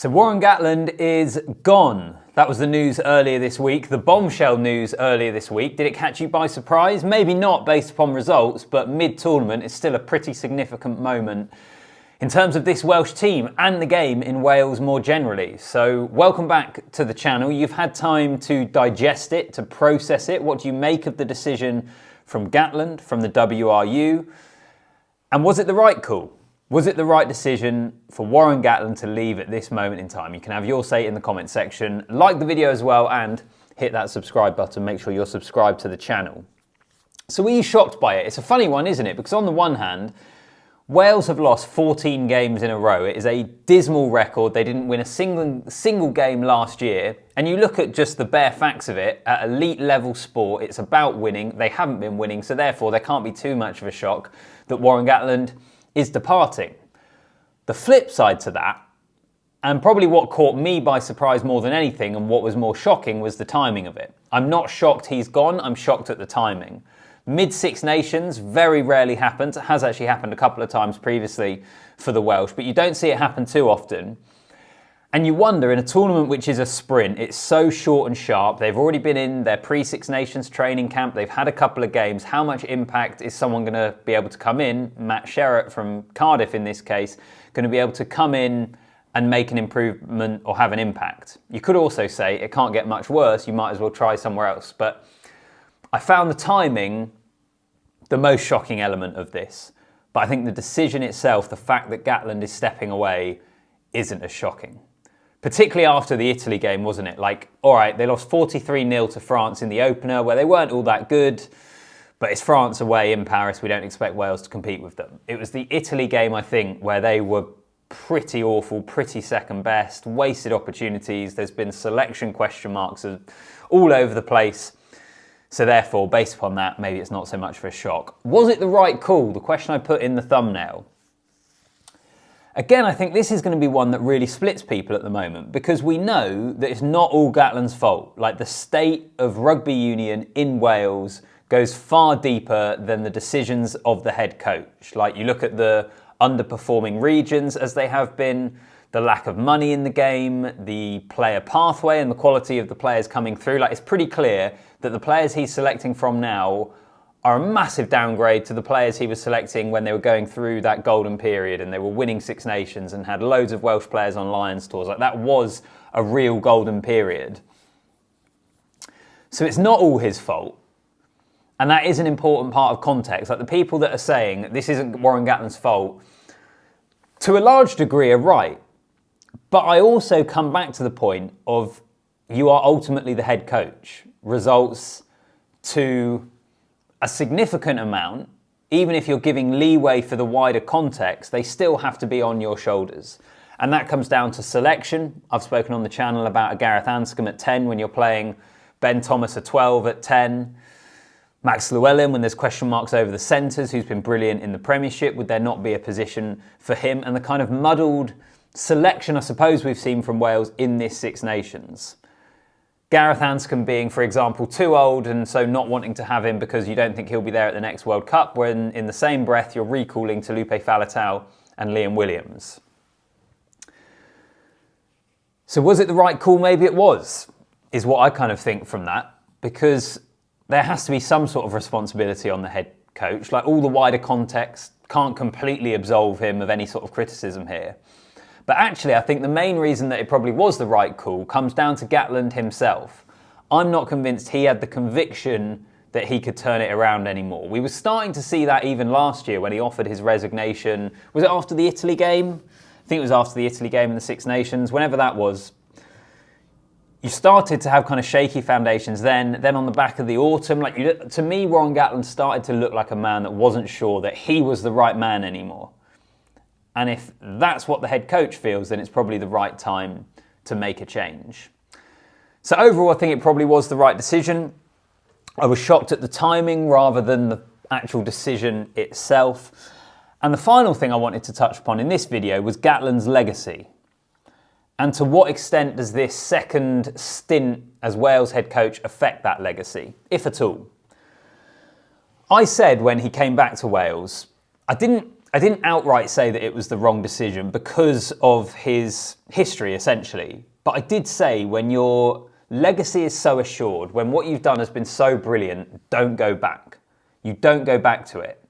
So Warren Gatland is gone. That was the news earlier this week, the bombshell news earlier this week. Did it catch you by surprise? Maybe not based upon results, but mid-tournament is still a pretty significant moment in terms of this Welsh team and the game in Wales more generally. So welcome back to the channel. You've had time to digest it, to process it. What do you make of the decision from Gatland, from the WRU? And was it the right call? Was it the right decision for Warren Gatland to leave at this moment in time? You can have your say in the comment section. Like the video as well and hit that subscribe button. Make sure you're subscribed to the channel. So were you shocked by it? It's a funny one, isn't it? Because on the one hand, Wales have lost 14 games in a row. It is a dismal record. They didn't win a single game last year. And you look at just the bare facts of it, at elite level sport, it's about winning. They haven't been winning, so therefore there can't be too much of a shock that Warren Gatland is departing. The flip side to that, and probably what caught me by surprise more than anything and what was more shocking, was the timing of it. I'm not shocked he's gone, I'm shocked at the timing. Mid-Six Nations very rarely happens. It has actually happened a couple of times previously for the Welsh, but you don't see it happen too often. And you wonder, in a tournament which is a sprint, it's so short and sharp, they've already been in their pre-Six Nations training camp, they've had a couple of games, how much impact is someone going to be able to come in, Matt Sherratt from Cardiff in this case, going to be able to come in and make an improvement or have an impact? You could also say it can't get much worse, you might as well try somewhere else. But I found the timing the most shocking element of this. But I think the decision itself, the fact that Gatland is stepping away, isn't as shocking. Particularly after the Italy game, wasn't it? Like, all right, they lost 43-0 to France in the opener, where they weren't all that good, but it's France away in Paris. We don't expect Wales to compete with them. It was the Italy game, I think, where they were pretty awful, pretty second best, wasted opportunities. There's been selection question marks all over the place. So therefore, based upon that, maybe it's not so much of a shock. Was it the right call? The question I put in the thumbnail. Again, I think this is going to be one that really splits people at the moment, because we know that it's not all Gatland's fault. Like, the state of rugby union in Wales goes far deeper than the decisions of the head coach. Like, you look at the underperforming regions as they have been, the lack of money in the game, the player pathway and the quality of the players coming through. Like, it's pretty clear that the players he's selecting from now are a massive downgrade to the players he was selecting when they were going through that golden period and they were winning Six Nations and had loads of Welsh players on Lions tours. Like, that was a real golden period. So it's not all his fault. And that is an important part of context. Like, the people that are saying this isn't Warren Gatland's fault, to a large degree, are right. But I also come back to the point of, you are ultimately the head coach. Results to a significant amount, even if you're giving leeway for the wider context, they still have to be on your shoulders. And that comes down to selection. I've spoken on the channel about a Gareth Anscombe at 10 when you're playing Ben Thomas at 12 at 10. Max Llewellyn, when there's question marks over the centres, who's been brilliant in the Premiership, would there not be a position for him? And the kind of muddled selection, I suppose, we've seen from Wales in this Six Nations. Gareth Anscombe being, for example, too old and so not wanting to have him because you don't think he'll be there at the next World Cup, when in the same breath you're recalling Taulupe Faletau and Liam Williams. So was it the right call? Maybe it was, is what I kind of think from that, because there has to be some sort of responsibility on the head coach. Like, all the wider context can't completely absolve him of any sort of criticism here. But actually, I think the main reason that it probably was the right call comes down to Gatland himself. I'm not convinced he had the conviction that he could turn it around anymore. We were starting to see that even last year when he offered his resignation. Was it after the Italy game? I think it was after the Italy game in the Six Nations. Whenever that was, you started to have kind of shaky foundations then on the back of the autumn. Like, to me, Warren Gatland started to look like a man that wasn't sure that he was the right man anymore. And if that's what the head coach feels, then it's probably the right time to make a change. So overall, I think it probably was the right decision. I was shocked at the timing rather than the actual decision itself. And the final thing I wanted to touch upon in this video was Gatland's legacy. And to what extent does this second stint as Wales head coach affect that legacy, if at all? I said when he came back to Wales, I didn't I didn't outright say that it was the wrong decision because of his history, essentially. But I did say when your legacy is so assured, when what you've done has been so brilliant, don't go back. You don't go back to it.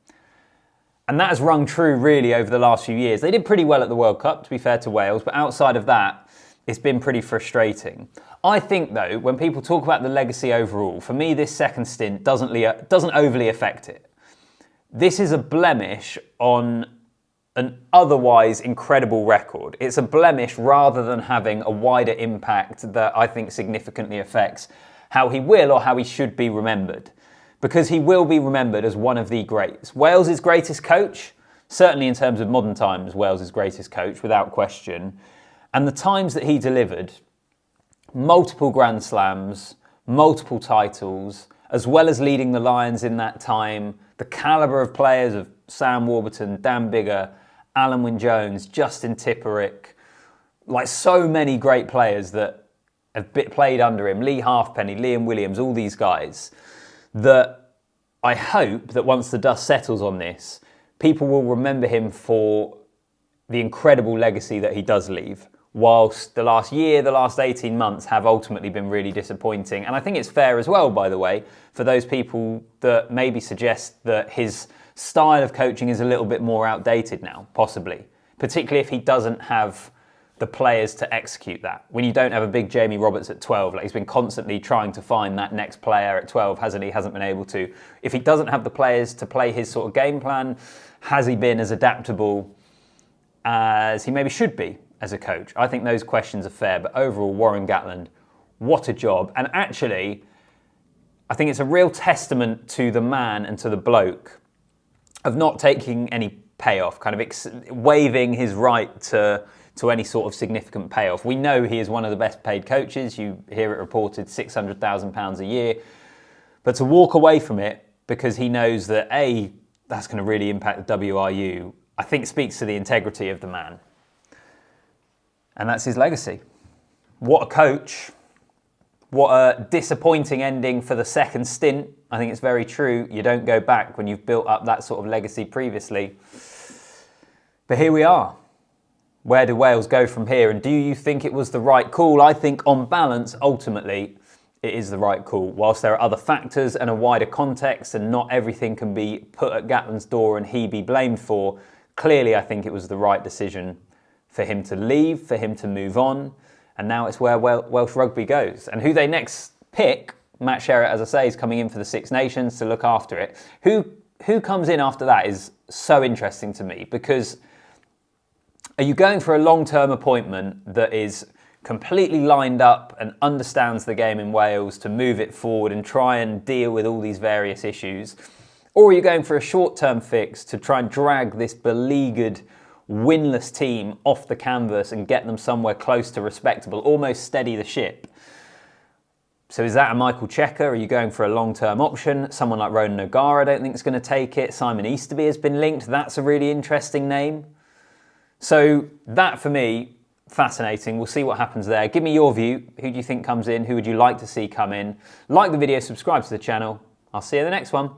And that has rung true really over the last few years. They did pretty well at the World Cup, to be fair to Wales, but outside of that, it's been pretty frustrating. I think, though, when people talk about the legacy overall, for me, this second stint doesn't overly affect it. This is a blemish on an otherwise incredible record. It's a blemish rather than having a wider impact that I think significantly affects how he will or how he should be remembered. Because he will be remembered as one of the greats. Wales' greatest coach, certainly in terms of modern times, Wales' greatest coach, without question. And the times that he delivered, multiple Grand Slams, multiple titles, as well as leading the Lions in that time, the calibre of players of Sam Warburton, Dan Biggar, Alan Wynne-Jones, Justin Tipperick, like so many great players that have played under him, Lee Halfpenny, Liam Williams, all these guys, that I hope that once the dust settles on this, people will remember him for the incredible legacy that he does leave, whilst the last year, the last 18 months have ultimately been really disappointing. And I think it's fair as well, by the way, for those people that maybe suggest that his style of coaching is a little bit more outdated now, possibly. Particularly if he doesn't have the players to execute that. When you don't have a big Jamie Roberts at 12, like he's been constantly trying to find that next player at 12, hasn't he? Hasn't been able to. If he doesn't have the players to play his sort of game plan, has he been as adaptable as he maybe should be as a coach? I think those questions are fair, but overall, Warren Gatland, what a job. And actually, I think it's a real testament to the man and to the bloke of not taking any payoff, kind of waiving his right to any sort of significant payoff. We know he is one of the best paid coaches. You hear it reported £600,000 a year. But to walk away from it because he knows that, A, that's going to really impact the WRU, I think speaks to the integrity of the man. And that's his legacy. What a coach. What a disappointing ending for the second stint. I think it's very true. You don't go back when you've built up that sort of legacy previously. But here we are. Where do Wales go from here? And do you think it was the right call? I think on balance, ultimately, it is the right call. Whilst there are other factors and a wider context and not everything can be put at Gatland's door and he be blamed for, clearly I think it was the right decision for him to leave, for him to move on. And now it's where Welsh rugby goes. And who they next pick, Matt Sherratt, as I say, is coming in for the Six Nations to look after it. Who comes in after that is so interesting to me, because are you going for a long-term appointment that is completely lined up and understands the game in Wales to move it forward and try and deal with all these various issues? Or are you going for a short-term fix to try and drag this beleaguered, winless team off the canvas and get them somewhere close to respectable, almost steady the ship? So is that a Michael Checker? Are you going for a long-term option? Someone like Ronan O'Gara I don't think is going to take it. Simon Easterby has been linked. That's a really interesting name. So that, for me, fascinating. We'll see what happens there. Give me your view. Who do you think comes in? Who would you like to see come in? Like the video, subscribe to the channel. I'll see you in the next one.